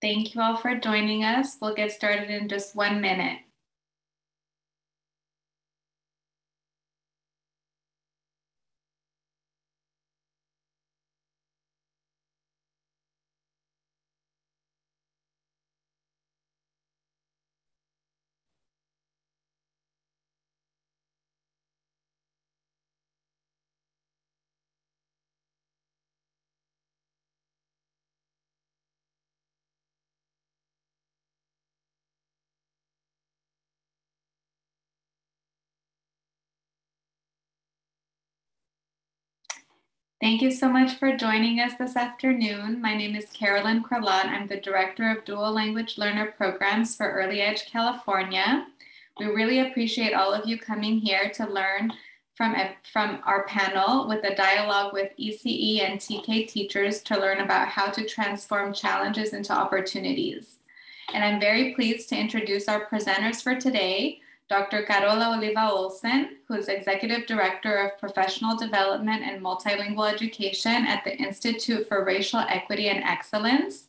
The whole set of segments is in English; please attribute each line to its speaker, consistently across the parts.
Speaker 1: Thank you all for joining us. We'll get started in just 1 minute. Thank you so much for joining us this afternoon. My name is Carolyn Cralot. I'm the Director of Dual Language Learner Programs for Early Edge California. We really appreciate all of you coming here to learn from our panel with a dialogue with ECE and TK teachers to learn about how to transform challenges into opportunities. And I'm very pleased to introduce our presenters for today, Dr. Carola Oliva Olsen, who is Executive Director of Professional Development and Multilingual Education at the Institute for Racial Equity and Excellence,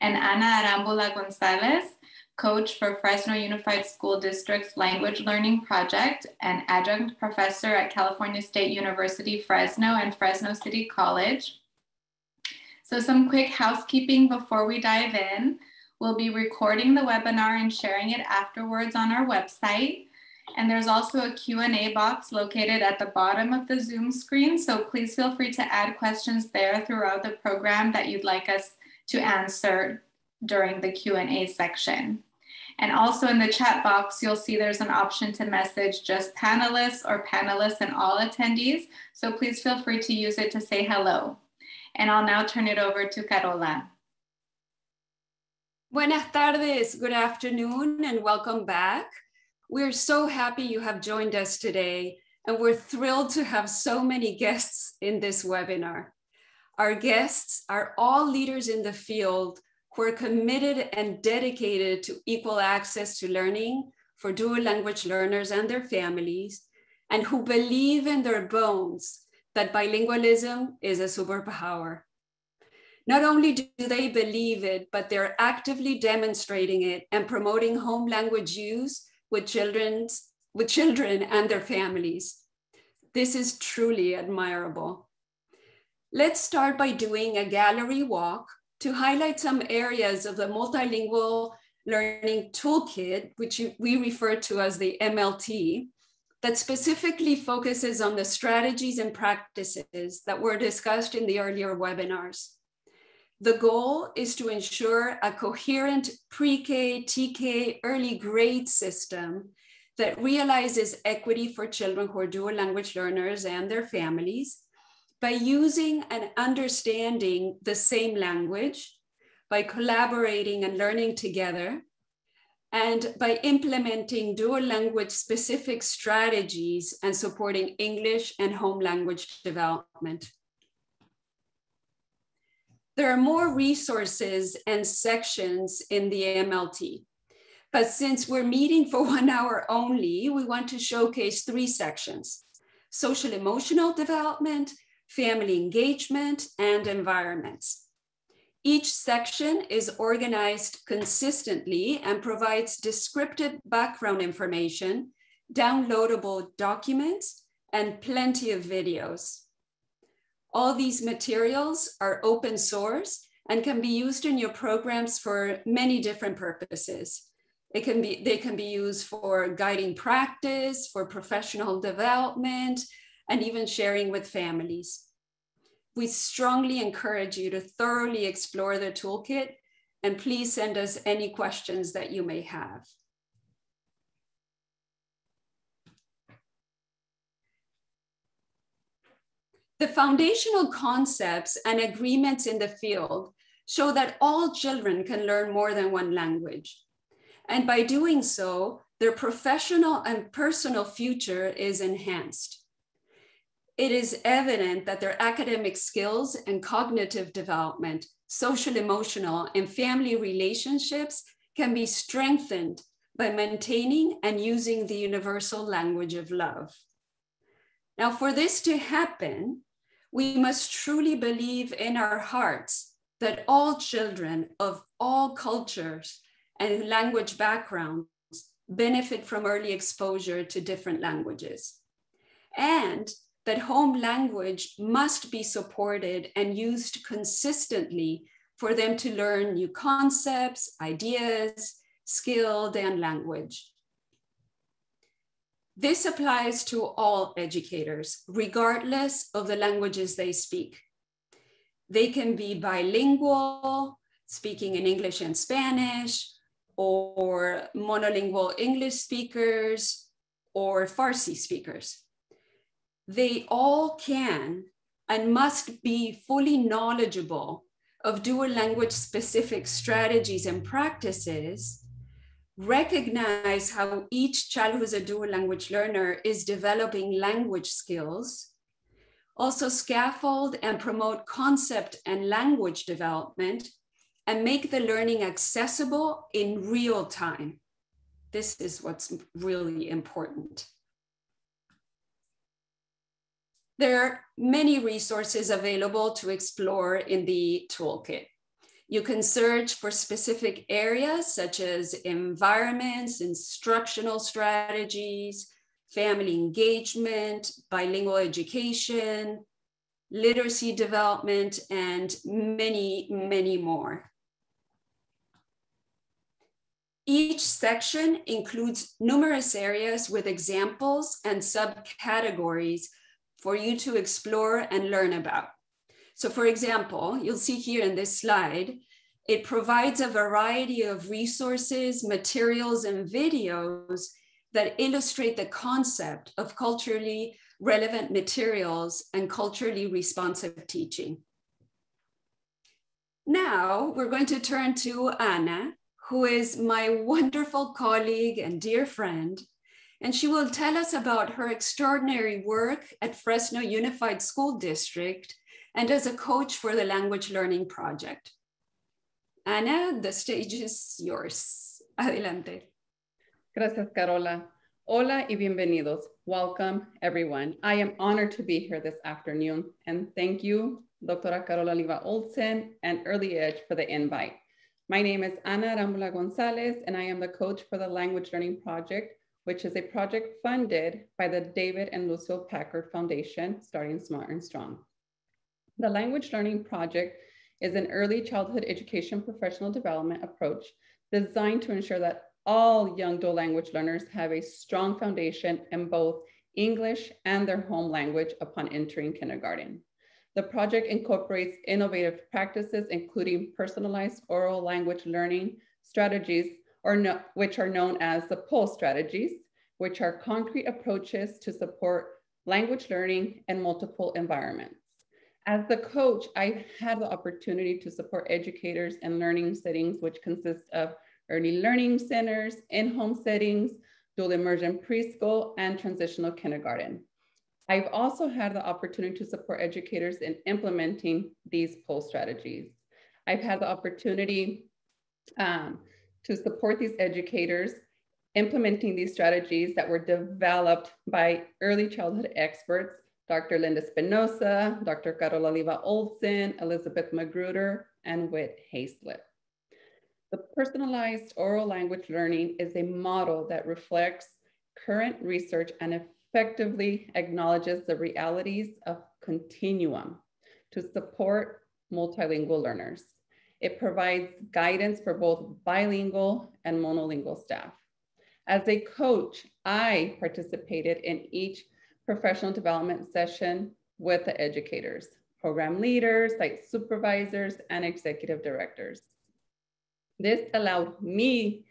Speaker 1: and Ana Arambula Gonzalez, Coach for Fresno Unified School District's Language Learning Project and Adjunct Professor at California State University, Fresno and Fresno City College. So some quick housekeeping before we dive in. We'll be recording the webinar and sharing it afterwards on our website. And there's also a Q&A box located at the bottom of the Zoom screen. So please feel free to add questions there throughout the program that you'd like us to answer during the Q&A section. And also in the chat box, you'll see there's an option to message just panelists or panelists and all attendees. So please feel free to use it to say hello. And I'll now turn it over to Carola.
Speaker 2: Buenas tardes, good afternoon, and welcome back. We're so happy you have joined us today, and we're thrilled to have so many guests in this webinar. Our guests are all leaders in the field who are committed and dedicated to equal access to learning for dual language learners and their families, and who believe in their bones that bilingualism is a superpower. Not only do they believe it, but they're actively demonstrating it and promoting home language use with children and their families. This is truly admirable. Let's start by doing a gallery walk to highlight some areas of the Multilingual Learning Toolkit, which we refer to as the MLT, that specifically focuses on the strategies and practices that were discussed in the earlier webinars. The goal is to ensure a coherent pre-K, TK, early grade system that realizes equity for children who are dual language learners and their families by using and understanding the same language, by collaborating and learning together, and by implementing dual language specific strategies and supporting English and home language development. There are more resources and sections in the MLT, but since we're meeting for 1 hour only, we want to showcase 3 sections: social emotional development, family engagement, and environments. Each section is organized consistently and provides descriptive background information, downloadable documents, and plenty of videos. All these materials are open source and can be used in your programs for many different purposes. They can be used for guiding practice, for professional development, and even sharing with families. We strongly encourage you to thoroughly explore the toolkit, and please send us any questions that you may have. The foundational concepts and agreements in the field show that all children can learn more than one language. And by doing so, their professional and personal future is enhanced. It is evident that their academic skills and cognitive development, social, emotional, and family relationships can be strengthened by maintaining and using the universal language of love. Now, for this to happen, we must truly believe in our hearts that all children of all cultures and language backgrounds benefit from early exposure to different languages, and that home language must be supported and used consistently for them to learn new concepts, ideas, skills, and language. This applies to all educators, regardless of the languages they speak. They can be bilingual, speaking in English and Spanish, or monolingual English speakers, or Farsi speakers. They all can and must be fully knowledgeable of dual language specific strategies and practices, recognize how each child who's a dual language learner is developing language skills, also scaffold and promote concept and language development, and make the learning accessible in real time. This is what's really important. There are many resources available to explore in the toolkit. You can search for specific areas such as environments, instructional strategies, family engagement, bilingual education, literacy development, and many, many more. Each section includes numerous areas with examples and subcategories for you to explore and learn about. So for example, you'll see here in this slide, it provides a variety of resources, materials, and videos that illustrate the concept of culturally relevant materials and culturally responsive teaching. Now we're going to turn to Anna, who is my wonderful colleague and dear friend, and she will tell us about her extraordinary work at Fresno Unified School District and as a coach for the Language Learning Project. Ana, the stage is yours. Adelante.
Speaker 3: Gracias, Carola. Hola y bienvenidos. Welcome, everyone. I am honored to be here this afternoon, and thank you, Dr. Carola Oliva Olsen and Early Edge for the invite. My name is Ana Rambula Gonzalez, and I am the coach for the Language Learning Project, which is a project funded by the David and Lucille Packard Foundation, Starting Smart and Strong. The Language Learning Project is an early childhood education professional development approach designed to ensure that all young dual language learners have a strong foundation in both English and their home language upon entering kindergarten. The project incorporates innovative practices, including personalized oral language learning strategies, which are known as the POL strategies, which are concrete approaches to support language learning in multiple environments. As the coach, I've had the opportunity to support educators in learning settings, which consist of early learning centers, in-home settings, dual immersion preschool, and transitional kindergarten. I've also had the opportunity to support educators in implementing these POL strategies. I've had the opportunity to support these educators implementing these strategies that were developed by early childhood experts, Dr. Linda Espinosa, Dr. Carola Oliva Olsen, Elizabeth Magruder, and Whit Hayslip. The personalized oral language learning is a model that reflects current research and effectively acknowledges the realities of continuum to support multilingual learners. It provides guidance for both bilingual and monolingual staff. As a coach, I participated in each professional development session with the educators, program leaders, site supervisors, and executive directors. This allowed me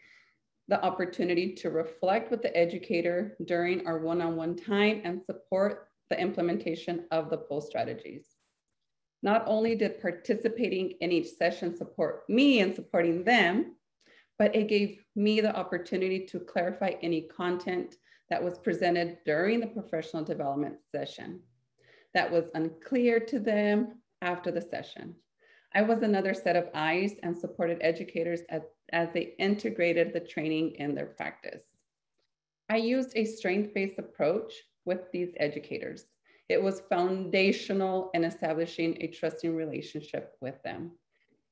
Speaker 3: the opportunity to reflect with the educator during our one-on-one time and support the implementation of the POL strategies. Not only did participating in each session support me in supporting them, but it gave me the opportunity to clarify any content that was presented during the professional development session that was unclear to them after the session. I was another set of eyes and supported educators as they integrated the training in their practice. I used a strength-based approach with these educators. It was foundational in establishing a trusting relationship with them.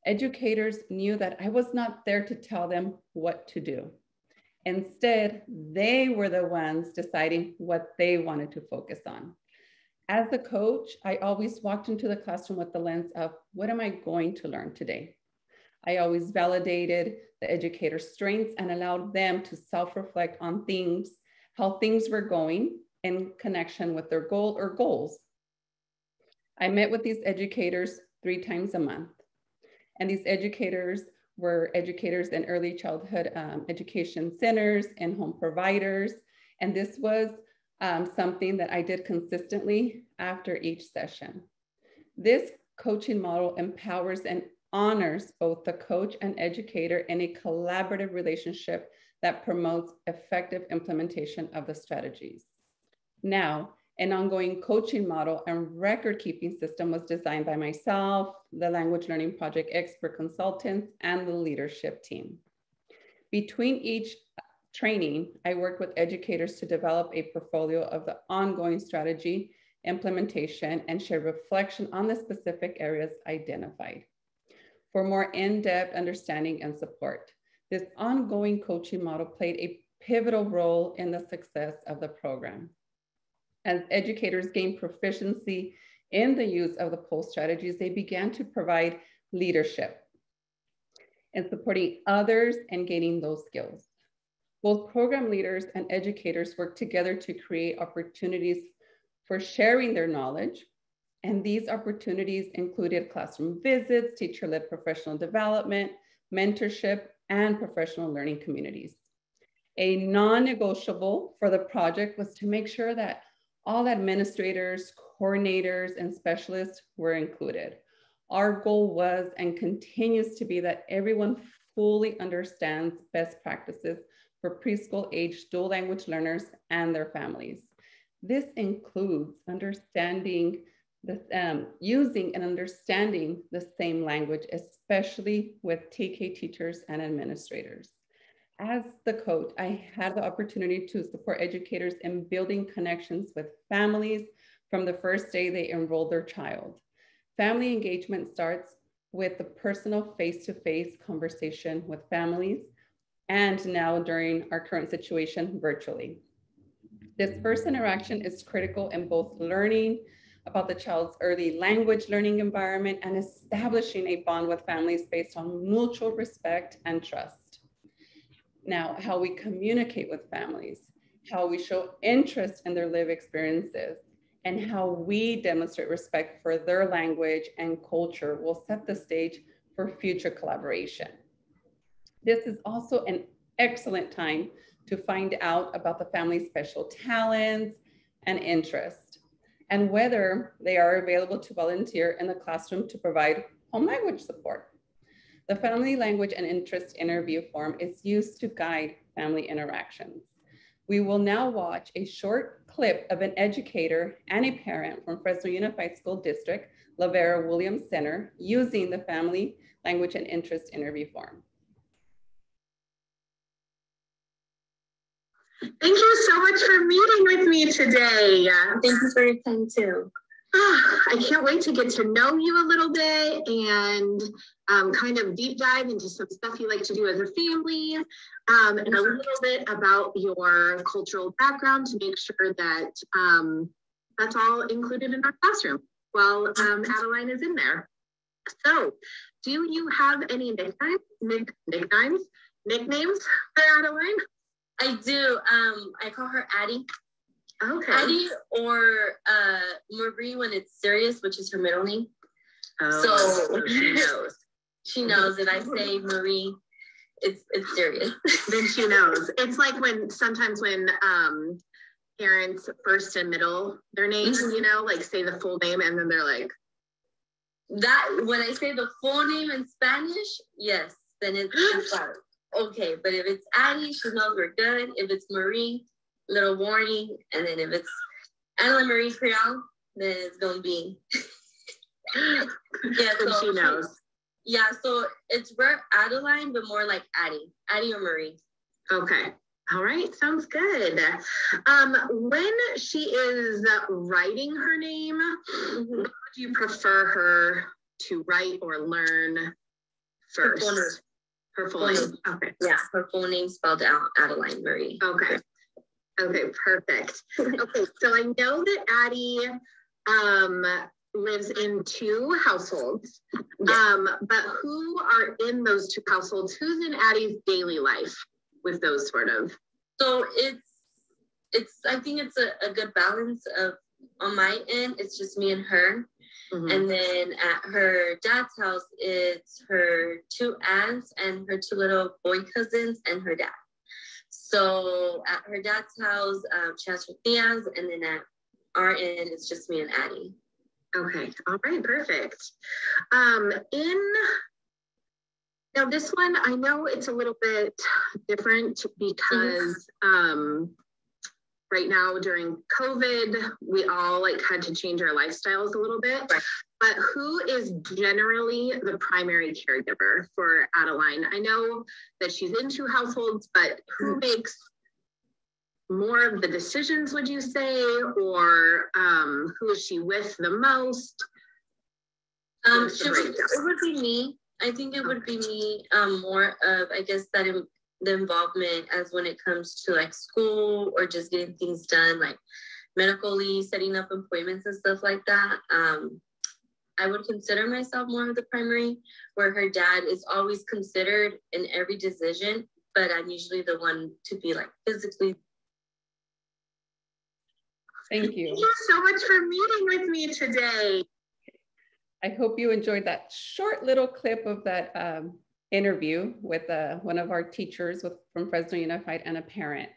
Speaker 3: Educators knew that I was not there to tell them what to do. Instead, they were the ones deciding what they wanted to focus on. As a coach, I always walked into the classroom with the lens of, what am I going to learn today? I always validated the educator's strengths and allowed them to self-reflect on things, how things were going in connection with their goal or goals. I met with these educators 3 times a month. And these educators were educators in early childhood education centers and home providers. And this was something that I did consistently after each session. This coaching model empowers and honors both the coach and educator in a collaborative relationship that promotes effective implementation of the strategies. Now, an ongoing coaching model and record-keeping system was designed by myself, the Language Learning Project expert consultants, and the leadership team. Between each training, I worked with educators to develop a portfolio of the ongoing strategy, implementation, and share reflection on the specific areas identified. For more in-depth understanding and support, this ongoing coaching model played a pivotal role in the success of the program. As educators gained proficiency in the use of the POLE strategies, they began to provide leadership in supporting others and gaining those skills. Both program leaders and educators worked together to create opportunities for sharing their knowledge. And these opportunities included classroom visits, teacher-led professional development, mentorship, and professional learning communities. A non-negotiable for the project was to make sure that all administrators, coordinators, and specialists were included. Our goal was and continues to be that everyone fully understands best practices for preschool age dual language learners and their families. This includes understanding using and understanding the same language, especially with TK teachers and administrators. As the coach, I had the opportunity to support educators in building connections with families from the first day they enrolled their child. Family engagement starts with the personal face-to-face conversation with families, and now during our current situation, virtually. This first interaction is critical in both learning about the child's early language learning environment and establishing a bond with families based on mutual respect and trust. Now, how we communicate with families, how we show interest in their lived experiences, and how we demonstrate respect for their language and culture will set the stage for future collaboration. This is also an excellent time to find out about the family's special talents and interests, and whether they are available to volunteer in the classroom to provide home language support. The family language and interest interview form is used to guide family interactions. We will now watch a short clip of an educator and a parent from Fresno Unified School District, La Vera Williams Center, using the family language and interest interview form.
Speaker 4: Thank you so much for meeting with me today.
Speaker 5: Thank you for your time too.
Speaker 4: I can't wait to get to know you a little bit and kind of deep dive into some stuff you like to do as a family and a little bit about your cultural background to make sure that that's all included in our classroom while Adeline is in there. So, do you have any nicknames for Adeline?
Speaker 5: I do. I call her Addie.
Speaker 4: Okay.
Speaker 5: Addie or Marie when it's serious, which is her middle name.
Speaker 4: Oh, so she knows.
Speaker 5: She knows that I say Marie, it's serious.
Speaker 4: Then she knows. It's like sometimes when parents first and middle their names, you know, like say the full name and then they're like.
Speaker 5: That, when I say the full name in Spanish, yes, then it's hard. Okay, but if it's Addie, she knows we're good. If it's Marie, little warning. And then if it's Adeline Marie Creole, then it's going to be.
Speaker 4: Yeah, so she knows.
Speaker 5: Yeah, so it's rare Adeline, but more like Addie or Marie.
Speaker 4: Okay. All right, sounds good. When she is writing her name, what would you prefer her to write or learn first? Her full name. Okay.
Speaker 5: Yeah, her full name spelled out Adeline Marie.
Speaker 4: Okay. Okay, perfect. Okay, so I know that Addie lives in 2 households,
Speaker 5: Yes.
Speaker 4: but who are in those 2 households? Who's in Addie's daily life with those sort of?
Speaker 5: So it's I think it's a good balance of, on my end, it's just me and her.
Speaker 4: Mm-hmm.
Speaker 5: And then at her dad's house, it's her 2 aunts and her 2 little boy cousins and her dad. So at her dad's house, she has her tias, and then at our end, it's just me and Addie.
Speaker 4: Okay, all right, perfect. Now this one, I know it's a little bit different because right now during COVID, we all had to change our lifestyles a little bit.
Speaker 5: Right.
Speaker 4: But who is generally the primary caregiver for Adeline? I know that she's in 2 households, but who makes more of the decisions, would you say? Or who is she with the most?
Speaker 5: It would be me. I think it would be me, more of, I guess, that the involvement as when it comes to school or just getting things done, like medically, setting up appointments and stuff like that. I would consider myself more of the primary, where her dad is always considered in every decision, but I'm usually the one to be physically.
Speaker 3: Thank you.
Speaker 4: Thank you so much for meeting with me today.
Speaker 3: I hope you enjoyed that short little clip of that interview with one of our teachers from Fresno Unified and a parent.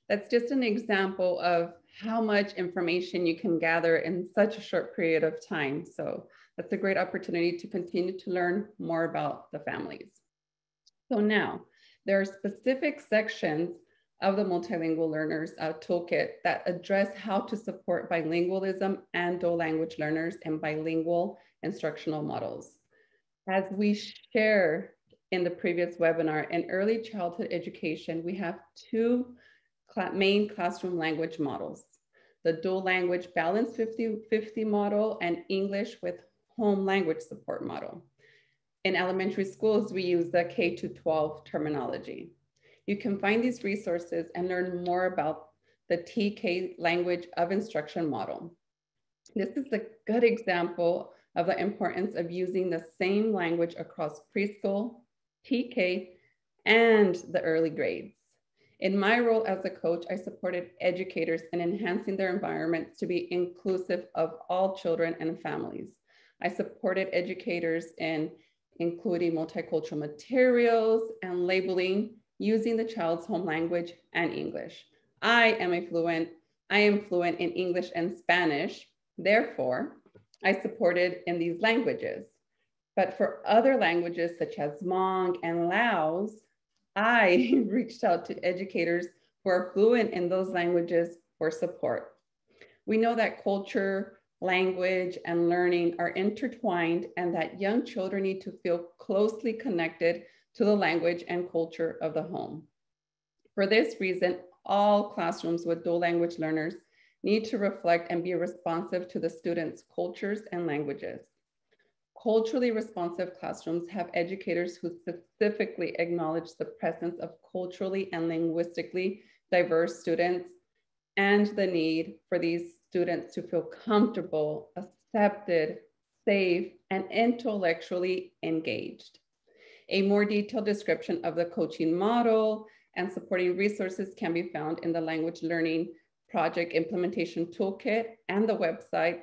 Speaker 3: That's just an example of how much information you can gather in such a short period of time. So that's a great opportunity to continue to learn more about the families. So now there are specific sections of the Multilingual Learners Toolkit that address how to support bilingualism and dual language learners in bilingual instructional models. As we share in the previous webinar, in early childhood education, we have 2 main classroom language models: the dual language balanced 50-50 model and English with home language support model. In elementary schools, we use the K-12 terminology. You can find these resources and learn more about the TK language of instruction model. This is a good example of the importance of using the same language across preschool, TK, and the early grades. In my role as a coach, I supported educators in enhancing their environments to be inclusive of all children and families. I supported educators in including multicultural materials and labeling using the child's home language and English. I am fluent in English and Spanish. Therefore, I supported in these languages. But for other languages such as Hmong and Laos, I reached out to educators who are fluent in those languages for support. We know that culture, language, and learning are intertwined, and that young children need to feel closely connected to the language and culture of the home. For this reason, all classrooms with dual language learners need to reflect and be responsive to the students' cultures and languages. Culturally responsive classrooms have educators who specifically acknowledge the presence of culturally and linguistically diverse students and the need for these students to feel comfortable, accepted, safe, and intellectually engaged. A more detailed description of the coaching model and supporting resources can be found in the Language Learning Project Implementation Toolkit and the website,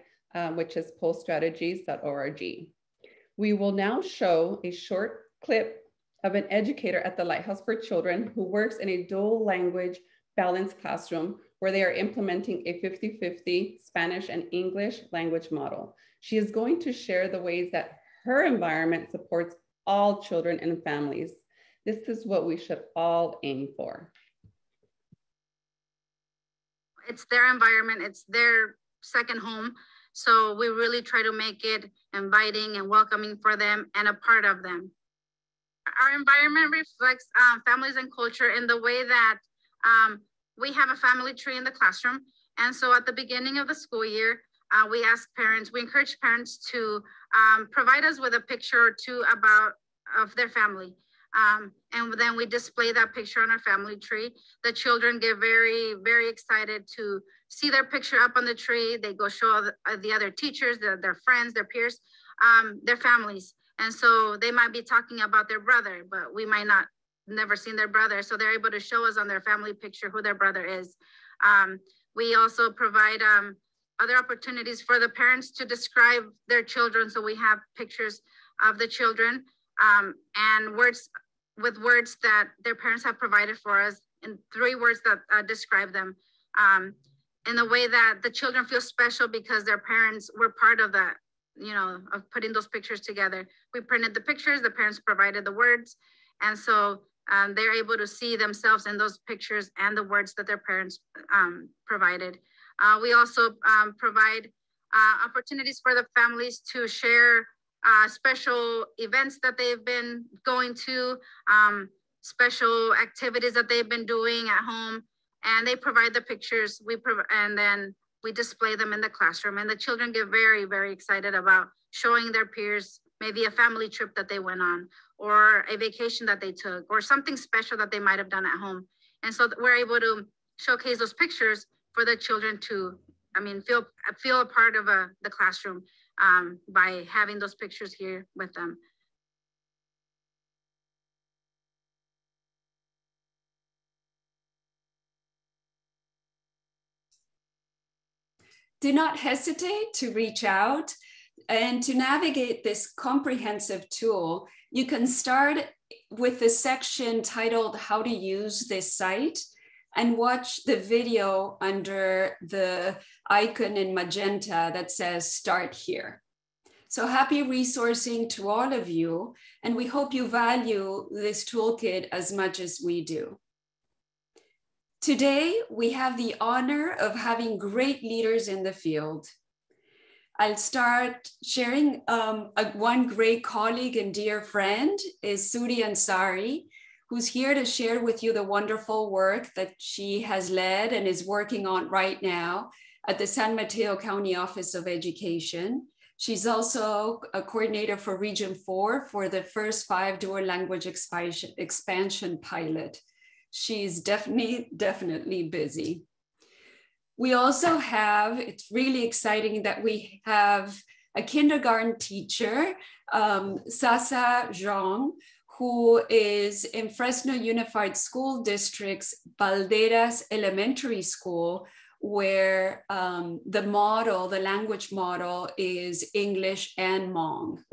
Speaker 3: which is poststrategies.org. We will now show a short clip of an educator at the Lighthouse for Children who works in a dual language balanced classroom where they are implementing a 50-50 Spanish and English language model. She is going to share the ways that her environment supports all children and families. This is what we should all aim for.
Speaker 6: It's their environment, it's their second home. So we really try to make it inviting and welcoming for them and a part of them. Our environment reflects families and culture in the way that we have a family tree in the classroom. And so at the beginning of the school year, we encourage parents to provide us with a picture or two about of their family. And then we display that picture on our family tree. The children get very, very excited to see their picture up on the tree. They go show the other teachers, their friends, their peers, their families. And so they might be talking about their brother, but we might not never seen their brother. So they're able to show us on their family picture who their brother is. We also provide other opportunities for the parents to describe their children. So we have pictures of the children and words that their parents have provided for us, and 3 words that describe them in a way that the children feel special because their parents were part of that, of putting those pictures together. We printed the pictures, the parents provided the words. And so they're able to see themselves in those pictures and the words that their parents provided. We also provide opportunities for the families to share special events that they've been going to, special activities that they've been doing at home, and they provide the pictures. And then we display them in the classroom, and the children get very, very excited about showing their peers maybe a family trip that they went on, or a vacation that they took, or something special that they might have done at home. And so we're able to showcase those pictures for the children to, feel a part of the classroom by having those pictures here with them.
Speaker 2: Do not hesitate to reach out. And to navigate this comprehensive tool, you can start with the section titled How to Use This Site and watch the video under the icon in magenta that says Start Here. So happy resourcing to all of you, and we hope you value this toolkit as much as we do. Today, we have the honor of having great leaders in the field. I'll start sharing one great colleague and dear friend is Suri Ansari, who's here to share with you the wonderful work that she has led and is working on right now at the San Mateo County Office of Education. She's also a coordinator for Region 4 for the first 5 dual language expansion pilot. She's definitely busy. We also have, it's really exciting that we have a kindergarten teacher, Sasa Zhang, who is in Fresno Unified School District's Balderas Elementary School, where the language model is English and Hmong.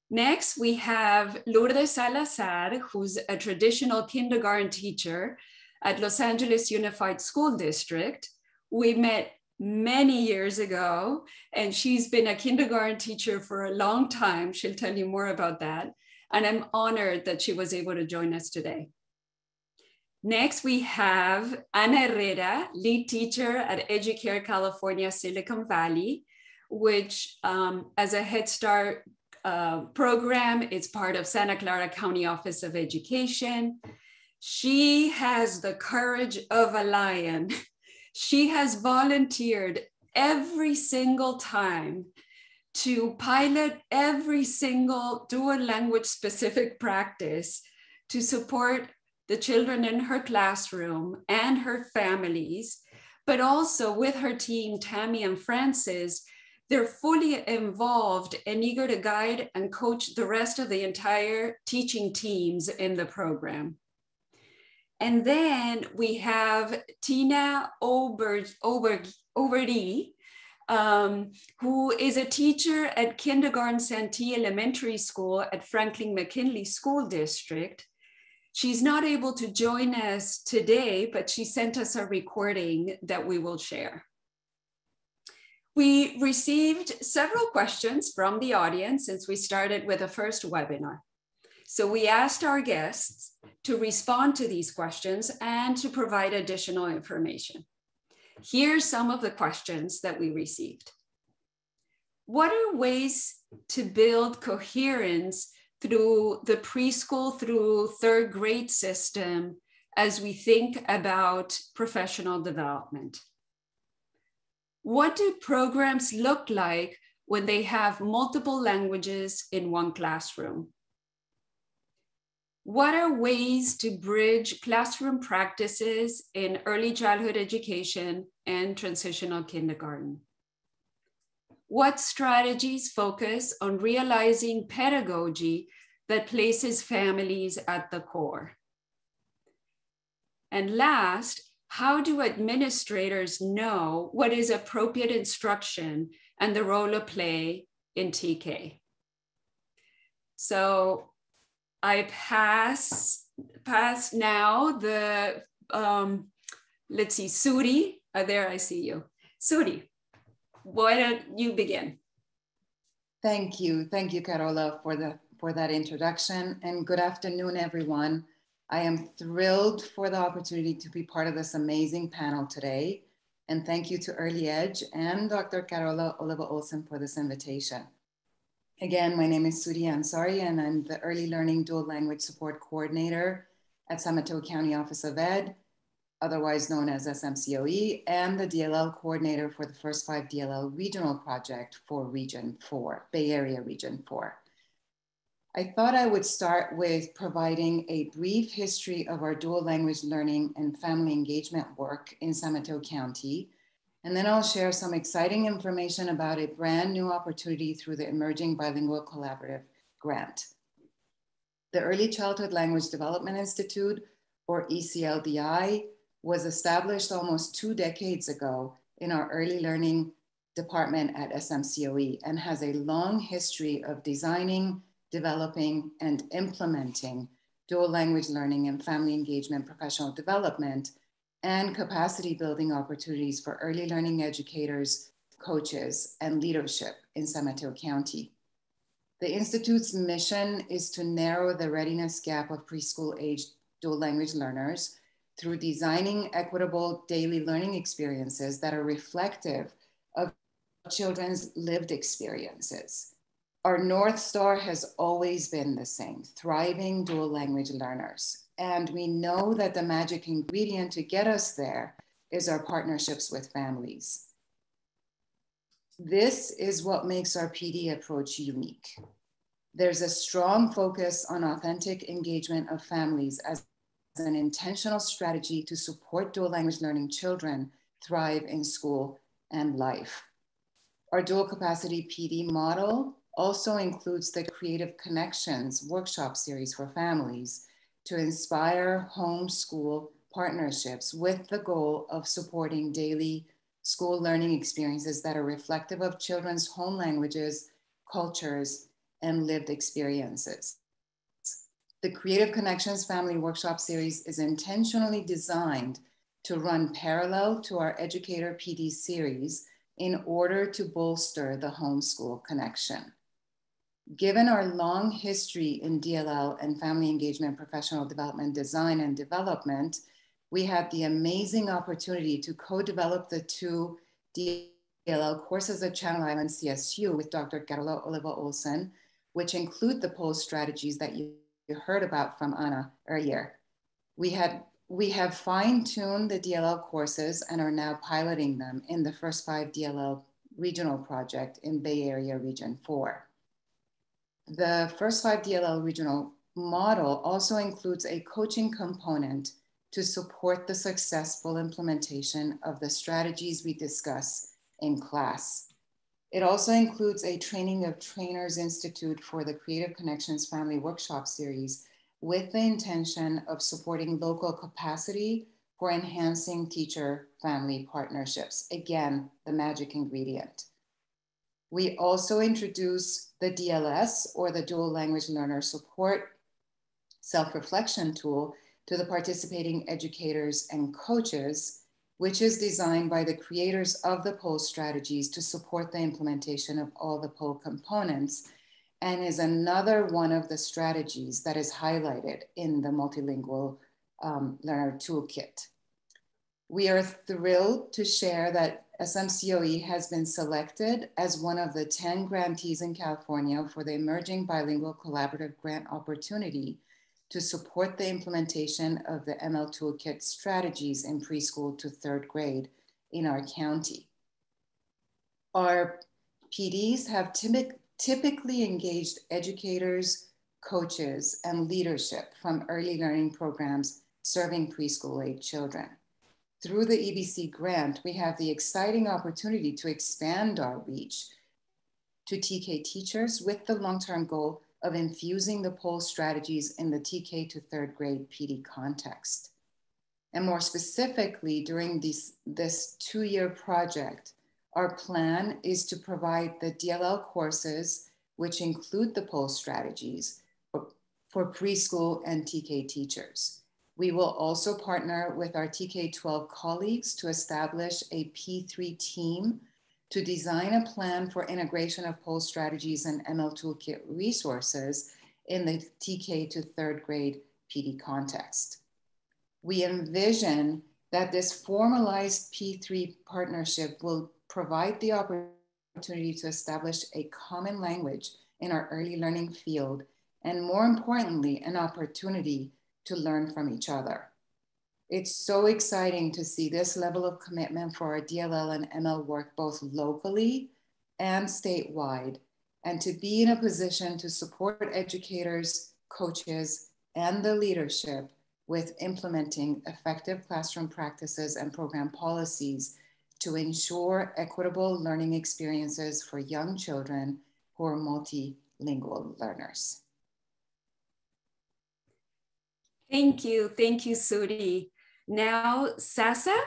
Speaker 2: Next, we have Lourdes Salazar, who's a traditional kindergarten teacher at Los Angeles Unified School District. We met many years ago, and she's been a kindergarten teacher for a long time. She'll tell you more about that. And I'm honored that she was able to join us today. Next, we have Ana Herrera, lead teacher at Educare California, Silicon Valley, which as a Head Start program, is part of Santa Clara County Office of Education. She has the courage of a lion. She has volunteered every single time to pilot every single dual language specific practice to support the children in her classroom and her families, but also with her team, Tammy and Francis. They're fully involved and eager to guide and coach the rest of the entire teaching teams in the program. And then we have Tina Overdy, who is a teacher at Kindergarten Santee Elementary School at Franklin McKinley School District. She's not able to join us today, but she sent us a recording that we will share. We received several questions from the audience since we started with the first webinar. So we asked our guests to respond to these questions and to provide additional information. Here's some of the questions that we received. What are ways to build coherence through the preschool through 3rd grade system as we think about professional development? What do programs look like when they have multiple languages in one classroom? What are ways to bridge classroom practices in early childhood education and transitional kindergarten? What strategies focus on realizing pedagogy that places families at the core? And last, how do administrators know what is appropriate instruction and the role of play in TK? So I pass now the, let's see, Suri, there I see you. Suri, why don't you begin?
Speaker 7: Thank you, Carola, for that introduction, and good afternoon, everyone. I am thrilled for the opportunity to be part of this amazing panel today, and thank you to Early Edge and Dr. Carola Oliva-Olsen for this invitation. Again, my name is Suri Ansari, and I'm the Early Learning Dual Language Support Coordinator at San Mateo County Office of Ed, otherwise known as SMCOE, and the DLL Coordinator for the First 5 DLL Regional Project for Region 4, Bay Area Region 4. I thought I would start with providing a brief history of our dual language learning and family engagement work in San Mateo County, and then I'll share some exciting information about a brand new opportunity through the Emerging Bilingual Collaborative Grant. The Early Childhood Language Development Institute, or ECLDI, was established almost 2 decades ago in our early learning department at SMCOE and has a long history of designing, developing, and implementing dual language learning and family engagement professional development and capacity building opportunities for early learning educators, coaches, and leadership in San Mateo County. The Institute's mission is to narrow the readiness gap of preschool age dual language learners through designing equitable daily learning experiences that are reflective of children's lived experiences. Our North Star has always been the same, thriving dual language learners. And we know that the magic ingredient to get us there is our partnerships with families. This is what makes our PD approach unique. There's a strong focus on authentic engagement of families as an intentional strategy to support dual language learning children thrive in school and life. Our dual capacity PD model also includes the Creative Connections workshop series for families to inspire home-school partnerships with the goal of supporting daily school learning experiences that are reflective of children's home languages, cultures, and lived experiences. The Creative Connections Family Workshop Series is intentionally designed to run parallel to our Educator PD series in order to bolster the homeschool connection. Given our long history in DLL and family engagement professional development design and development, we had the amazing opportunity to co-develop the 2 DLL courses at Channel Island CSU with Dr. Carola Oliva-Olsen, which include the POLE strategies that you heard about from Anna earlier. We have fine-tuned the DLL courses and are now piloting them in the First 5 DLL regional project in Bay Area Region 4. The First 5 DLL regional model also includes a coaching component to support the successful implementation of the strategies we discuss in class. It also includes a Training of Trainers Institute for the Creative Connections Family Workshop Series with the intention of supporting local capacity for enhancing teacher-family partnerships. Again, the magic ingredient. We also introduce the DLS, or the Dual Language Learner Support Self-Reflection Tool, to the participating educators and coaches, which is designed by the creators of the POLE strategies to support the implementation of all the POLE components, and is another one of the strategies that is highlighted in the Multilingual Learner Toolkit. We are thrilled to share that SMCOE has been selected as one of the 10 grantees in California for the Emerging Bilingual Collaborative Grant opportunity to support the implementation of the ML Toolkit strategies in preschool to 3rd grade in our county. Our PDs have typically engaged educators, coaches, and leadership from early learning programs serving preschool-age children. Through the EBC grant, we have the exciting opportunity to expand our reach to TK teachers with the long-term goal of infusing the POL strategies in the TK to third grade PD context. And more specifically, during this 2-year project, our plan is to provide the DLL courses, which include the POL strategies for preschool and TK teachers. We will also partner with our TK-12 colleagues to establish a P3 team to design a plan for integration of POL strategies and ML Toolkit resources in the TK to third grade PD context. We envision that this formalized P3 partnership will provide the opportunity to establish a common language in our early learning field, and more importantly, an opportunity to learn from each other. It's so exciting to see this level of commitment for our DLL and ML work both locally and statewide, and to be in a position to support educators, coaches, and the leadership with implementing effective classroom practices and program policies to ensure equitable learning experiences for young children who are multilingual learners.
Speaker 2: Thank you, Suri. Now, Sasa,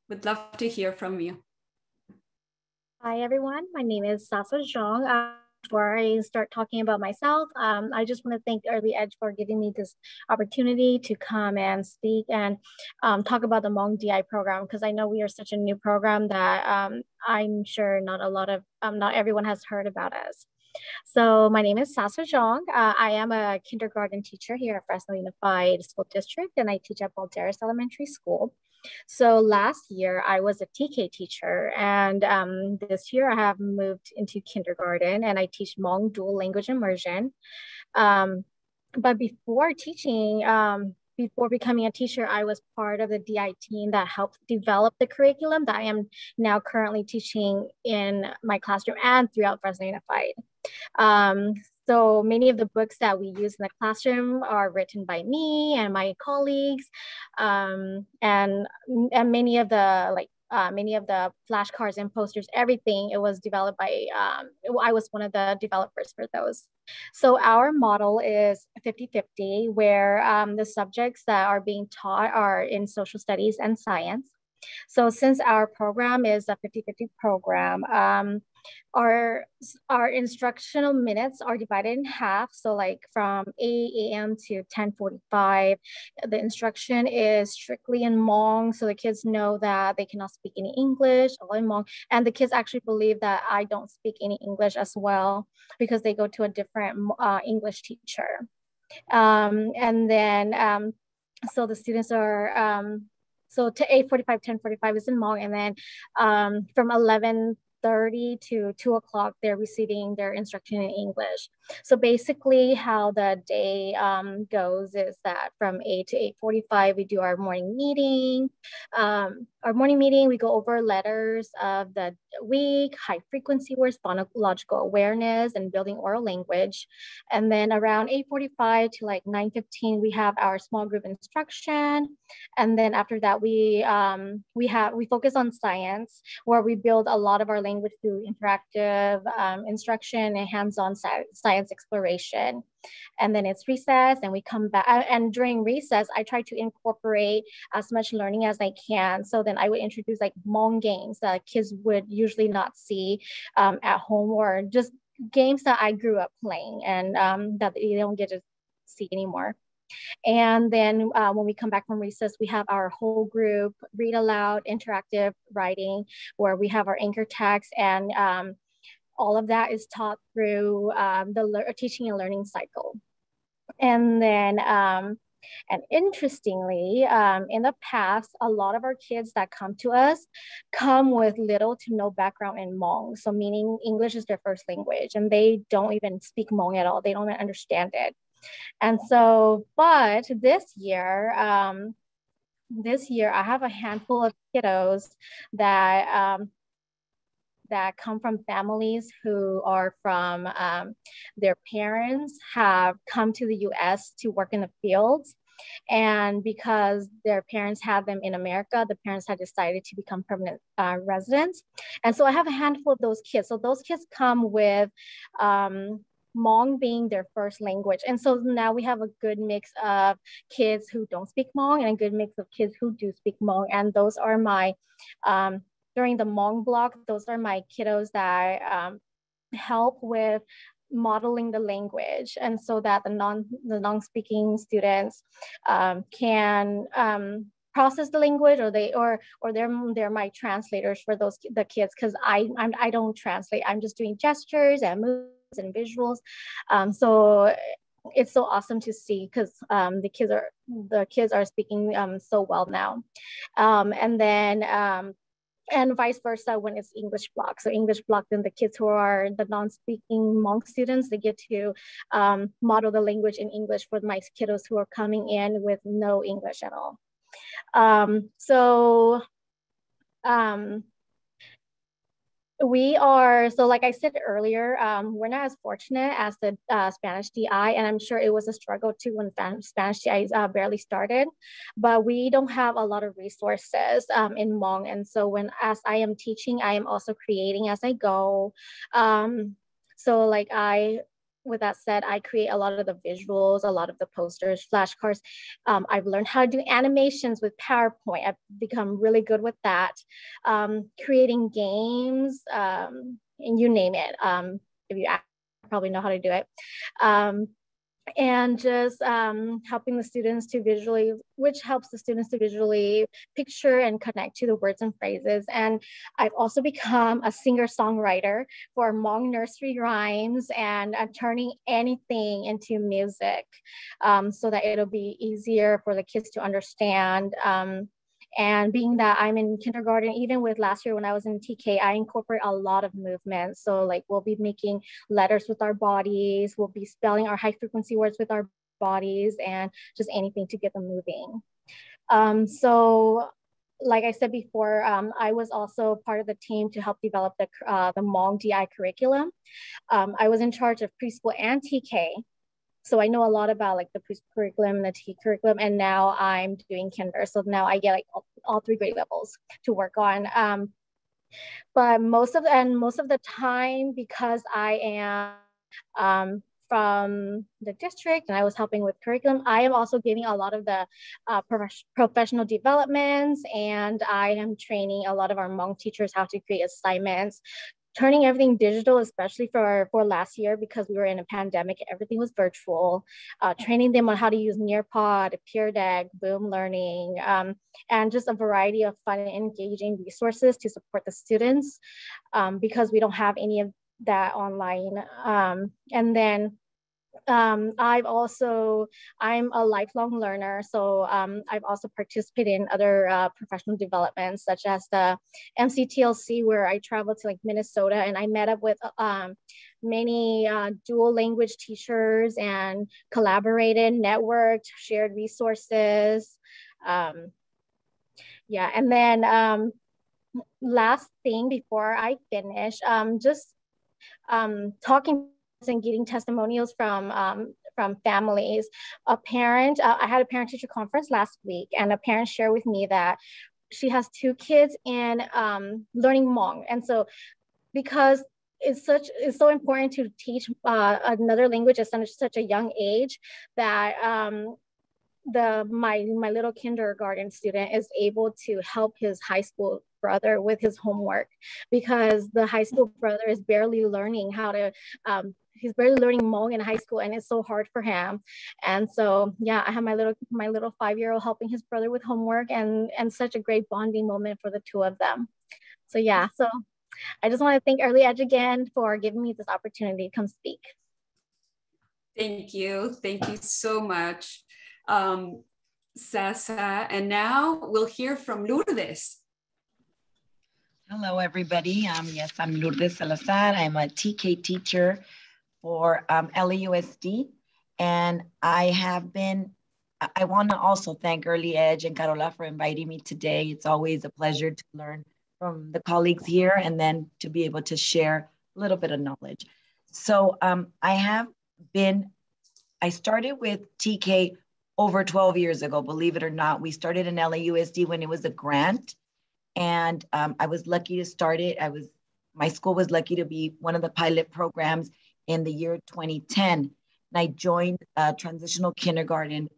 Speaker 2: would love to hear from you.
Speaker 8: Hi, everyone. My name is Sasa Zhang. Before I start talking about myself, I just want to thank Early Edge for giving me this opportunity to come and speak and talk about the Hmong DI program, because I know we are such a new program that I'm sure not everyone has heard about us. So my name is Sasa Zhang. I am a kindergarten teacher here at Fresno Unified School District, and I teach at Balderas Elementary School. So last year I was a TK teacher, and this year I have moved into kindergarten and I teach Hmong dual language immersion. But before teaching, before becoming a teacher, I was part of the DI team that helped develop the curriculum that I am now currently teaching in my classroom and throughout Fresno Unified. So many of the books that we use in the classroom are written by me and my colleagues, and many of the flashcards and posters, everything, it was developed by, I was one of the developers for those. So our model is 50-50, where the subjects that are being taught are in social studies and science. So since our program is a 50-50 program, our instructional minutes are divided in half. So like from 8 a.m. to 10:45, the instruction is strictly in Hmong. So the kids know that they cannot speak any English, all in Hmong. And the kids actually believe that I don't speak any English as well, because they go to a different English teacher. And then, so the students are, so to 8:45, 10:45 is in Hmong, and then from 11:30 to 2 o'clock, they're receiving their instruction in English. So basically how the day goes is that from 8 to 8:45, we do our morning meeting. We go over letters of the week, high frequency words, phonological awareness, and building oral language. And then around 8:45 to like 9:15, we have our small group instruction. And then after that, we focus on science, where we build a lot of our language through interactive instruction and hands-on science exploration. And then it's recess and we come back, and during recess, I try to incorporate as much learning as I can. So then I would introduce like Hmong games that kids would usually not see at home, or just games that I grew up playing and that they don't get to see anymore. And then when we come back from recess, we have our whole group read aloud, interactive writing, where we have our anchor text, and all of that is taught through the teaching and learning cycle. And then, and interestingly, in the past, a lot of our kids that come to us come with little to no background in Hmong. So meaning English is their first language, and they don't even speak Hmong at all. They don't even understand it. And so, but this year I have a handful of kiddos that that come from families who are from, their parents have come to the US to work in the fields. And because their parents had them in America, the parents had decided to become permanent residents. And so I have a handful of those kids. So those kids come with Hmong being their first language. And so now we have a good mix of kids who don't speak Hmong and a good mix of kids who do speak Hmong. And those are my, during the Hmong block, those are my kiddos that help with modeling the language, and so that the non-speaking students can process the language, or they're my translators for the kids, because I don't translate. I'm just doing gestures and moves and visuals. So it's so awesome to see, because the kids are speaking so well now, and then. And vice versa when it's English block. So English block, then the kids who are the non-speaking Hmong students, they get to model the language in English for my kiddos who are coming in with no English at all. We are, so like I said earlier, we're not as fortunate as the Spanish DI, and I'm sure it was a struggle too when Spanish DI barely started, but we don't have a lot of resources in Hmong. And so as I am teaching, I am also creating as I go. So like with that said, I create a lot of the visuals, a lot of the posters, flashcards. I've learned how to do animations with PowerPoint. I've become really good with that. Creating games, and you name it. If you probably know how to do it. And just helping the students to visually, which helps the students to visually picture and connect to the words and phrases. And I've also become a singer-songwriter for Hmong nursery rhymes and turning anything into music, so that it'll be easier for the kids to understand. And being that I'm in kindergarten, even with last year when I was in TK, I incorporate a lot of movements. So like we'll be making letters with our bodies, we'll be spelling our high frequency words with our bodies, and just anything to get them moving. So like I said before, I was also part of the team to help develop the Hmong DI curriculum. I was in charge of preschool and TK. So I know a lot about like the preschool curriculum and the TK curriculum, and now I'm doing kinder. So now I get like all 3 grade levels to work on. But most of the time, because I am from the district and I was helping with curriculum, I am also giving a lot of the professional developments, and I am training a lot of our Hmong teachers how to create assignments, turning everything digital, especially for last year, because we were in a pandemic, everything was virtual, training them on how to use Nearpod, Peer Deck, Boom Learning, and just a variety of fun and engaging resources to support the students, because we don't have any of that online. And then I'm a lifelong learner. So I've also participated in other professional developments, such as the MCTLC, where I traveled to like Minnesota, and I met up with many dual language teachers and collaborated, networked, shared resources. Yeah, and then last thing before I finish, just talking and getting testimonials from families. A parent, I had a parent-teacher conference last week, and a parent shared with me that she has 2 kids in learning Hmong. And so because it's so important to teach another language at such a young age, that my little kindergarten student is able to help his high school brother with his homework, because the high school brother is barely learning how to he's barely learning Hmong in high school, and it's so hard for him. And so yeah, I have my little 5-year-old helping his brother with homework, and such a great bonding moment for the 2 of them. So yeah, so I just want to thank Early Edge again for giving me this opportunity to come speak.
Speaker 2: Thank you so much, Sasa. And now we'll hear from Lourdes.
Speaker 9: Hello, everybody. Yes, I'm Lourdes Salazar. I'm a TK teacher for LAUSD. And I want to also thank Early Edge and Carola for inviting me today. It's always a pleasure to learn from the colleagues here, and then to be able to share a little bit of knowledge. So I started with TK over 12 years ago, believe it or not. We started in LAUSD when it was a grant, and I was lucky to start it. My school was lucky to be one of the pilot programs in the year 2010. And I joined a transitional kindergarten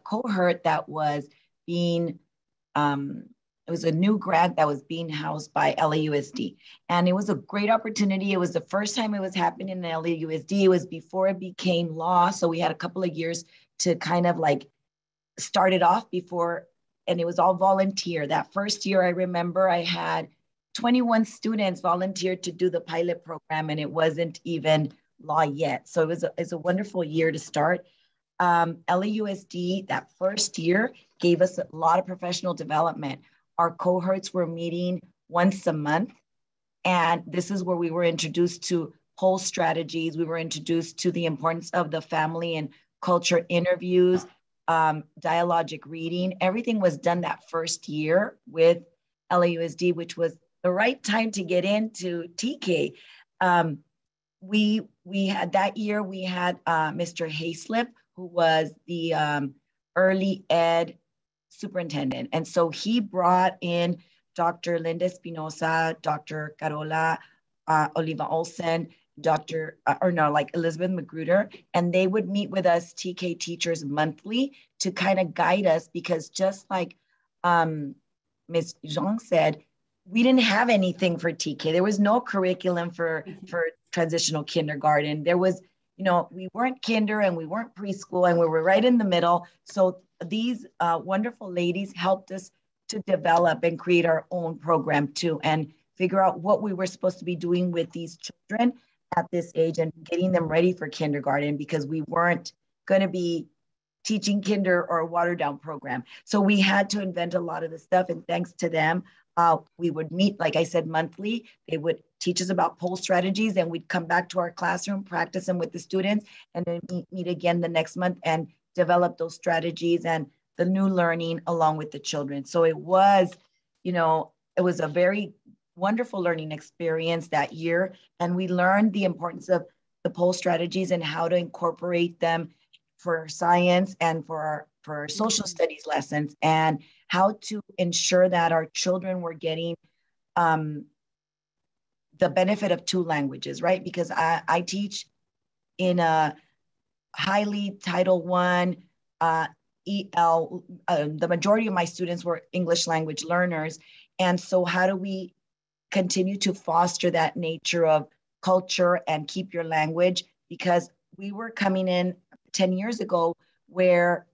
Speaker 9: cohort that was being, it was a new grant that was being housed by LAUSD. And it was a great opportunity. It was the first time it was happening in LAUSD. It was before it became law. So we had a couple of years to kind of like start it off before, and it was all volunteer. That first year, I remember I had 21 students volunteered to do the pilot program, and it wasn't even law yet. So it's a wonderful year to start. LAUSD, that first year, gave us a lot of professional development. Our cohorts were meeting once a month, and this is where we were introduced to whole strategies. We were introduced to the importance of the family and culture interviews, dialogic reading. Everything was done that first year with LAUSD, which was the right time to get into TK. We had that year, we had Mr. Hayslip, who was the early ed superintendent. And so he brought in Dr. Linda Espinosa, Dr. Carola Oliva Olsen, Elizabeth Magruder, and they would meet with us TK teachers monthly to kind of guide us, because just like Ms. Zhang said, we didn't have anything for TK. There was no curriculum for transitional kindergarten. There was, we weren't kinder and we weren't preschool, and we were right in the middle. So these wonderful ladies helped us to develop and create our own program too, and figure out what we were supposed to be doing with these children at this age and getting them ready for kindergarten, because we weren't going to be teaching kinder or a watered down program. So we had to invent a lot of the stuff, and thanks to them, we would meet, like I said, monthly. They would teach us about poll strategies, and we'd come back to our classroom, practice them with the students, and then meet again the next month and develop those strategies and the new learning along with the children. So it was, it was a very wonderful learning experience that year. And we learned the importance of the poll strategies and how to incorporate them for science and for our social studies lessons, and how to ensure that our children were getting the benefit of two languages, right? Because I teach in a highly Title I, EL, the majority of my students were English language learners. And so how do we continue to foster that nature of culture and keep your language? Because we were coming in 10 years ago where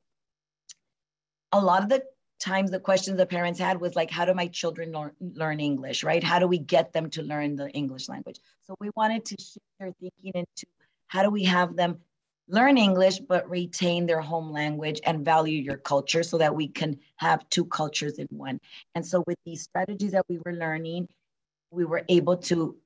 Speaker 9: a lot of the times the questions the parents had was like, how do my children learn English, right? How do we get them to learn the English language? So we wanted to shift their thinking into how do we have them learn English, but retain their home language and value your culture, so that we can have two cultures in one. And so with these strategies that we were learning, we were able to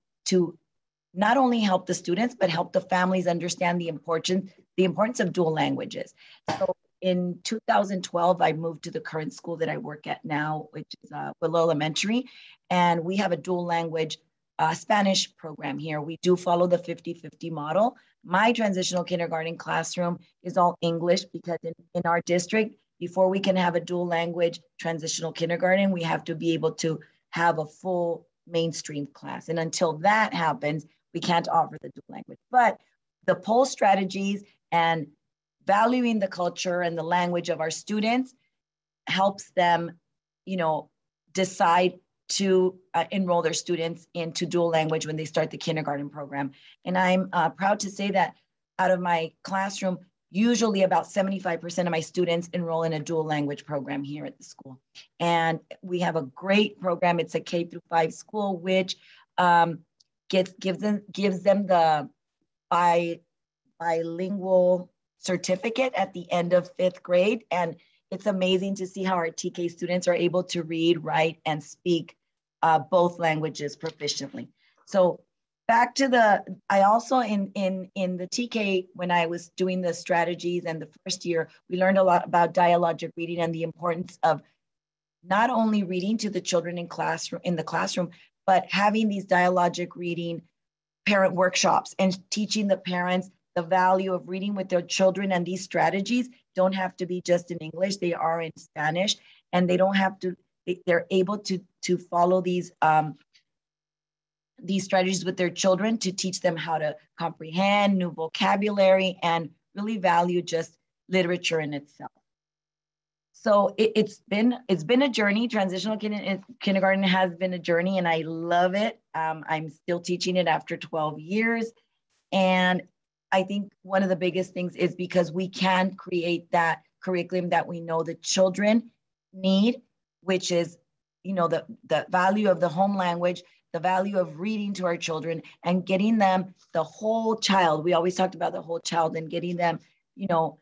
Speaker 9: not only help the students, but help the families understand the importance of dual languages. So in 2012, I moved to the current school that I work at now, which is Willow Elementary, and we have a dual language Spanish program here. We do follow the 50-50 model. My transitional kindergarten classroom is all English, because in our district, before we can have a dual language transitional kindergarten, we have to be able to have a full mainstream class. And until that happens, we can't offer the dual language. But the poll strategies and valuing the culture and the language of our students helps them, decide to enroll their students into dual language when they start the kindergarten program. And I'm proud to say that out of my classroom, usually about 75% of my students enroll in a dual language program here at the school. And we have a great program. It's a K-5 school, which gives them the bilingual certificate at the end of 5th grade. And it's amazing to see how our TK students are able to read, write, and speak both languages proficiently. So back to I also in the TK, when I was doing the strategies and the first year, we learned a lot about dialogic reading and the importance of not only reading to the children in the classroom, but having these dialogic reading parent workshops and teaching the parents the value of reading with their children. And these strategies don't have to be just in English, they are in Spanish, and they don't have to, they're able to follow these strategies with their children to teach them how to comprehend new vocabulary and really value just literature in itself. So it's been a journey. Transitional kindergarten has been a journey, and I love it. I'm still teaching it after 12 years. And I think one of the biggest things is because we can create that curriculum that we know the children need, which is, you know, the value of the home language, the value of reading to our children, and getting them the whole child. We always talked about the whole child, and getting them, you know,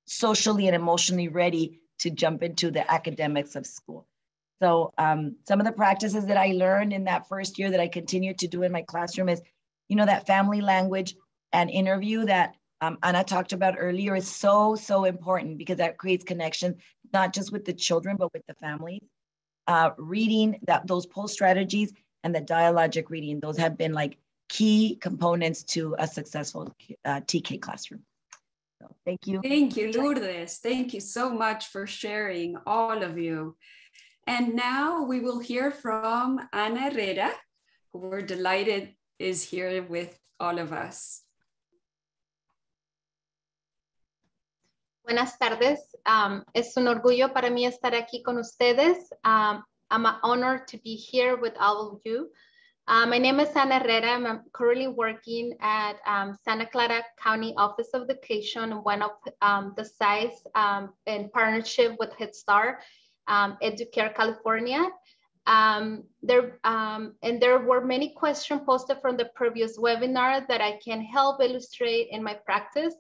Speaker 9: socially and emotionally ready to jump into the academics of school. So some of the practices that I learned in that first year that I continue to do in my classroom is, you know, that family language and interview that Ana talked about earlier is so, so important, because that creates connection, not just with the children, but with the families. Reading, those post strategies and the dialogic reading, those have been like key components to a successful TK classroom. So thank you.
Speaker 2: Thank you, Lourdes. Thank you so much for sharing, all of you. And now we will hear from Ana Herrera, who we're delighted is here with all of us.
Speaker 10: Buenas tardes. Es un orgullo para mí estar aquí con ustedes. I'm honored to be here with all of you. My name is Ana Herrera. I'm currently working at Santa Clara County Office of Education, one of the sites in partnership with Head Start, Educare California. There were many questions posted from the previous webinar that I can help illustrate in my practice.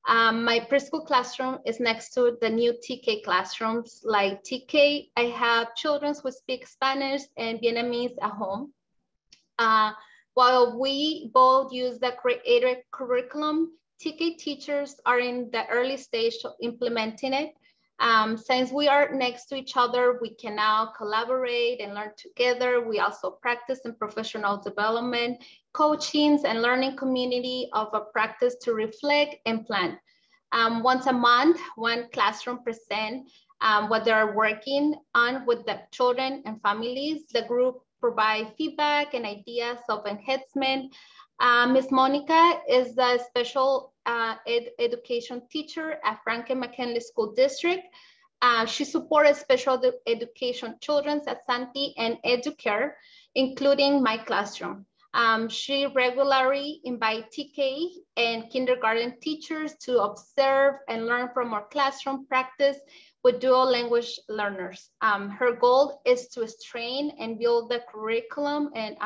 Speaker 10: My preschool classroom is next to the new TK classrooms. Like TK, I have children who speak Spanish and Vietnamese at home. While we both use the created curriculum, TK teachers are in the early stage of implementing it. Since we are next to each other, we can now collaborate and learn together. We also practice in professional development, coachings, and learning community of a practice to reflect and plan. Once a month, one classroom present what they're working on with the children and families. The group provide feedback and ideas of enhancement. Ms. Monica is the special education teacher at Franklin McKinley School District. She supports special education children at Santee and Educare, including my classroom. She regularly invites TK and kindergarten teachers to observe and learn from our classroom practice with dual language learners. Her goal is to train and build the curriculum and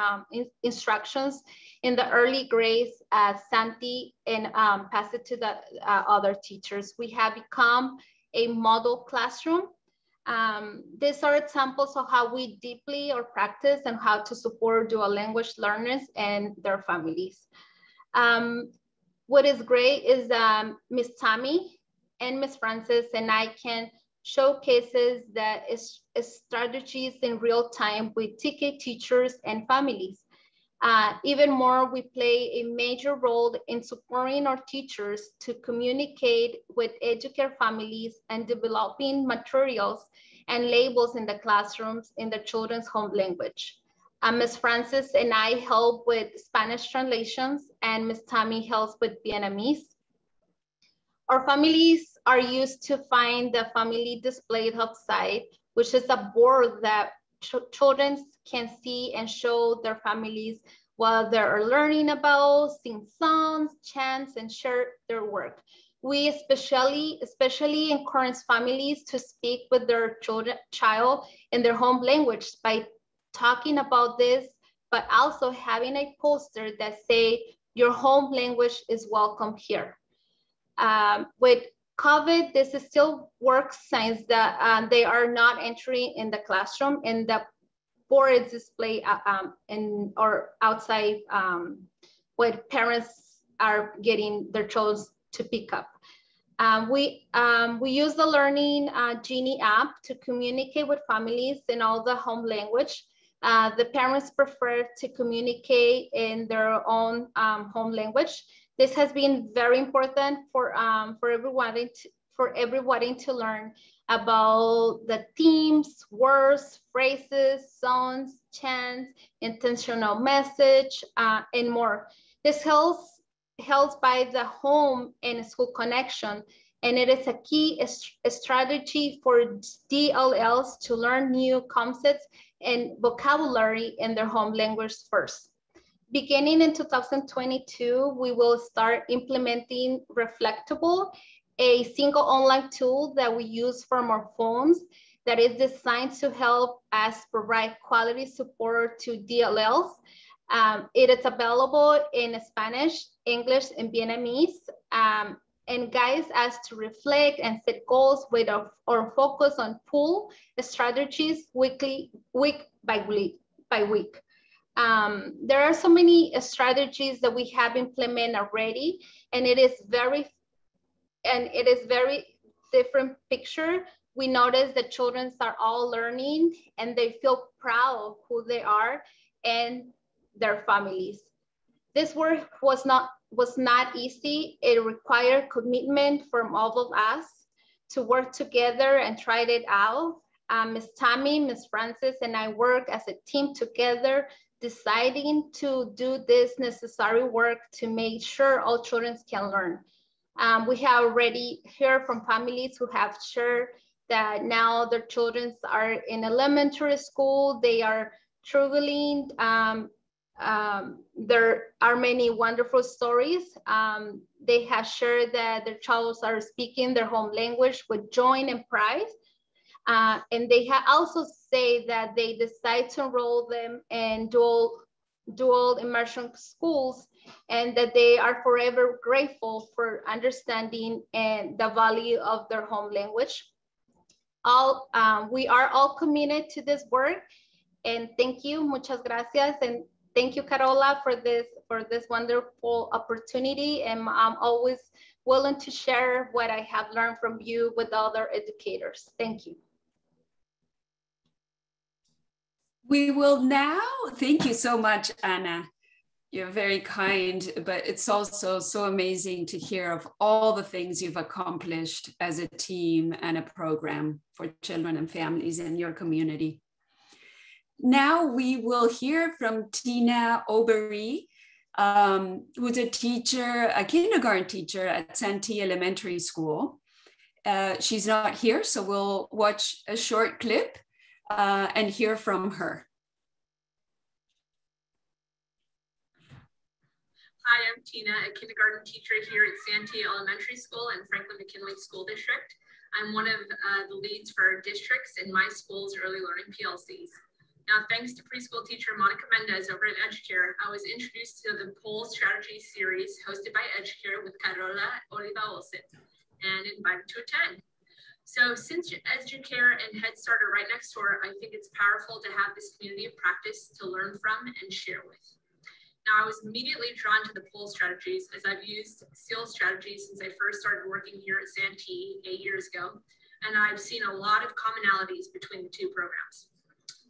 Speaker 10: instructions in the early grades at Santee and pass it to the other teachers. We have become a model classroom. These are examples of how we deeply or practice and how to support dual language learners and their families. What is great is Ms. Tammy and Ms. Francis and I can showcases that is strategies in real time with TK teachers and families. Even more, we play a major role in supporting our teachers to communicate with educare families and developing materials and labels in the classrooms in the children's home language. Ms. Francis and I help with Spanish translations, and Ms. Tammy helps with Vietnamese. Our families are used to find the family displayed outside, which is a board that children can see and show their families while they're learning about, sing songs, chants, and share their work. We especially encourage families to speak with their child in their home language by talking about this, but also having a poster that say, your home language is welcome here. With COVID, this still works since they are not entering in the classroom and the board is displayed in or outside where parents are getting their children to pick up. We use the Learning Genie app to communicate with families in all the home language. The parents prefer to communicate in their own home language. This has been very important for everybody to learn about the themes, words, phrases, songs, chants, intentional message, and more. This helps by the home and school connection, and it is a key strategy for DLLs to learn new concepts and vocabulary in their home language first. Beginning in 2022, we will start implementing Reflectable, a single online tool that we use from our phones that is designed to help us provide quality support to DLLs. It is available in Spanish, English, and Vietnamese, and guides us to reflect and set goals with our focus on pull strategies week by week. There are so many strategies that we have implemented already, and it is very different picture. We notice that children are all learning and they feel proud of who they are and their families. This work was not easy. It required commitment from all of us to work together and try it out. Ms. Tammy, Ms. Francis, and I work as a team together, deciding to do this necessary work to make sure all children can learn. We have already heard from families who have shared that now their children are in elementary school, they are struggling. There are many wonderful stories. They have shared that their children are speaking their home language with joy and pride. And they have also say that they decide to enroll them in dual immersion schools, and that they are forever grateful for understanding and the value of their home language. We are all committed to this work, and thank you, muchas gracias, and thank you, Carola, for this wonderful opportunity, and I'm always willing to share what I have learned from you with other educators. Thank you.
Speaker 2: We will now, thank you so much, Anna. You're very kind, but it's also so amazing to hear of all the things you've accomplished as a team and a program for children and families in your community. Now we will hear from Tina Obery, who's a teacher, a kindergarten teacher at Santee Elementary School. She's not here, so we'll watch a short clip and hear from her.
Speaker 11: Hi, I'm Tina, a kindergarten teacher here at Santee Elementary School and Franklin McKinley School District. I'm one of the leads for our districts in my school's early learning PLCs. Now, thanks to preschool teacher Monica Mendez over at EduCare, I was introduced to the POL strategy series hosted by EduCare with Carola Oliva-Olsen and invited to attend. So since EduCare and Head Start are right next door, I think it's powerful to have this community of practice to learn from and share with. Now, I was immediately drawn to the POL strategies as I've used SEAL strategies since I first started working here at Santee 8 years ago, and I've seen a lot of commonalities between the two programs.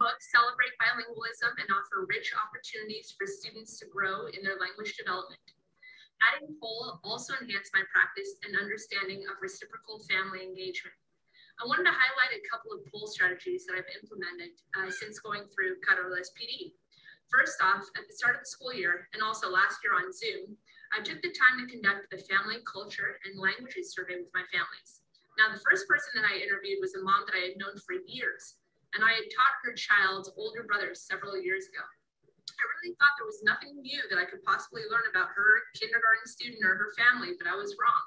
Speaker 11: Both celebrate bilingualism and offer rich opportunities for students to grow in their language development. Adding POL also enhanced my practice and understanding of reciprocal family engagement. I wanted to highlight a couple of POL strategies that I've implemented since going through Carola's PD. First off, at the start of the school year, and also last year on Zoom, I took the time to conduct the family culture and languages survey with my families. Now, the first person that I interviewed was a mom that I had known for years, and I had taught her child's older brothers several years ago. I really thought there was nothing new that I could possibly learn about her kindergarten student or her family, but I was wrong.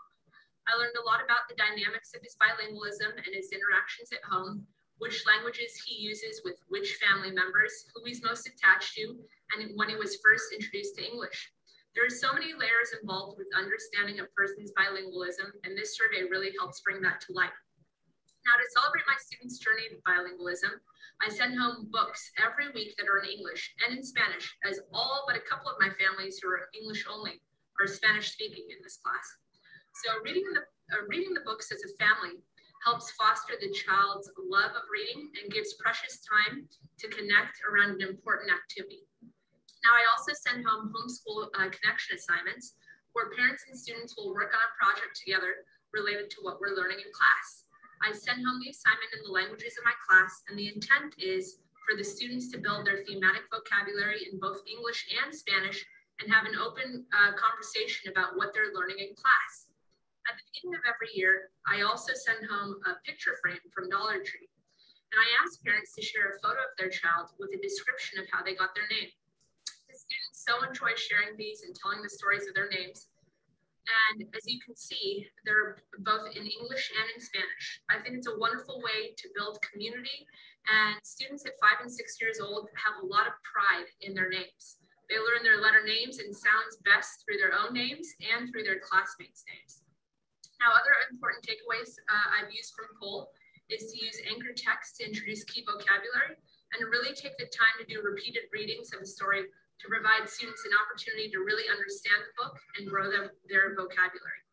Speaker 11: I learned a lot about the dynamics of his bilingualism and his interactions at home, which languages he uses with which family members, who he's most attached to, and when he was first introduced to English. There are so many layers involved with understanding a person's bilingualism, and this survey really helps bring that to light. Now, to celebrate my students' journey to bilingualism, I send home books every week that are in English and in Spanish, as all but a couple of my families who are English only are Spanish speaking in this class. So reading reading the books as a family helps foster the child's love of reading and gives precious time to connect around an important activity. Now, I also send home homeschool connection assignments where parents and students will work on a project together related to what we're learning in class. I send home the assignment in the languages of my class, and the intent is for the students to build their thematic vocabulary in both English and Spanish and have an open conversation about what they're learning in class. At the beginning of every year, I also send home a picture frame from Dollar Tree, and I ask parents to share a photo of their child with a description of how they got their name. The students so enjoy sharing these and telling the stories of their names. And as you can see, they're both in English and in Spanish. I think it's a wonderful way to build community, and students at 5 and 6 years old have a lot of pride in their names. They learn their letter names and sounds best through their own names and through their classmates' names. Now, other important takeaways I've used from POL is to use anchor text to introduce key vocabulary and really take the time to do repeated readings of a story to provide students an opportunity to really understand the book and grow their vocabulary.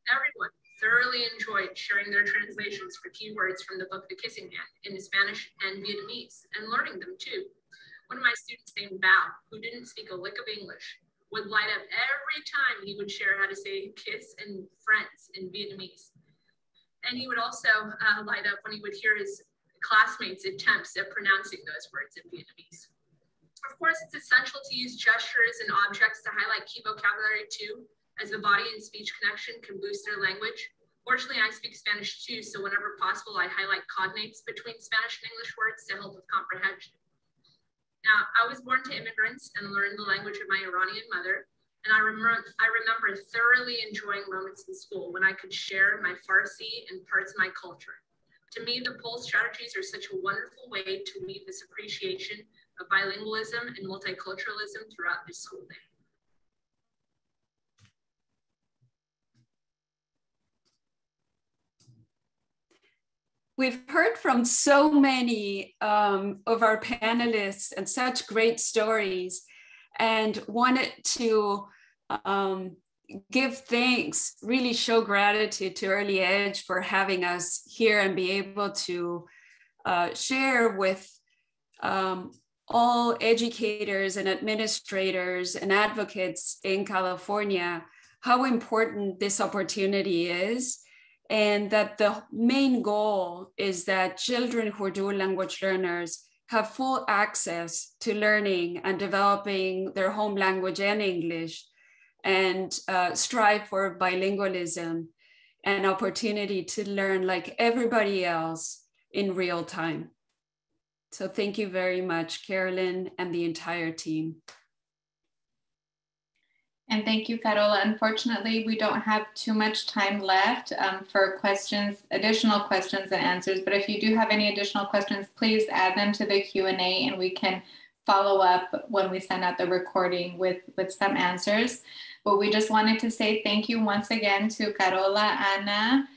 Speaker 11: Everyone thoroughly enjoyed sharing their translations for keywords from the book The Kissing Hand into Spanish and Vietnamese and learning them too. One of my students named Bao, who didn't speak a lick of English, would light up every time he would share how to say kiss and friends in Vietnamese. And he would also light up when he would hear his classmates' attempts at pronouncing those words in Vietnamese. Of course, it's essential to use gestures and objects to highlight key vocabulary too, as the body and speech connection can boost their language. Fortunately, I speak Spanish too, so whenever possible, I highlight cognates between Spanish and English words to help with comprehension. Now, I was born to immigrants and learned the language of my Iranian mother, and I remember thoroughly enjoying moments in school when I could share my Farsi and parts of my culture. To me, the POL strategies are such a wonderful way to weave this appreciation of bilingualism and multiculturalism throughout the school day.
Speaker 2: We've heard from so many of our panelists and such great stories, and wanted to give thanks, really show gratitude to Early Edge for having us here and be able to share with all educators and administrators and advocates in California how important this opportunity is, and that the main goal is that children who are dual language learners have full access to learning and developing their home language and English, and strive for bilingualism and opportunity to learn like everybody else in real time. So thank you very much, Carolyn and the entire team.
Speaker 1: And thank you, Carola. Unfortunately, we don't have too much time left for questions, additional questions and answers. But if you do have any additional questions, please add them to the Q&A and we can follow up when we send out the recording with some answers. But we just wanted to say thank you once again to Carola, Anna,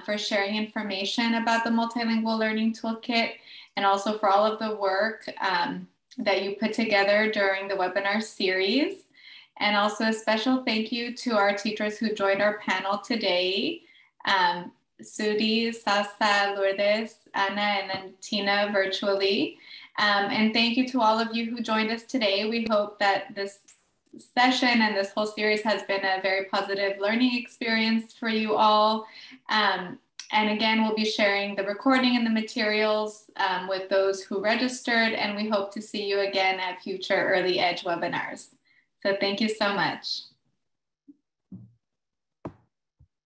Speaker 1: for sharing information about the Multilingual Learning Toolkit, and also for all of the work that you put together during the webinar series. And also a special thank you to our teachers who joined our panel today, Sudi, Sasa, Lourdes, Anna, and then Tina virtually. And thank you to all of you who joined us today. We hope that this session and this whole series has been a very positive learning experience for you all. And again, we'll be sharing the recording and the materials with those who registered, and we hope to see you again at future Early Edge webinars. So thank you so much.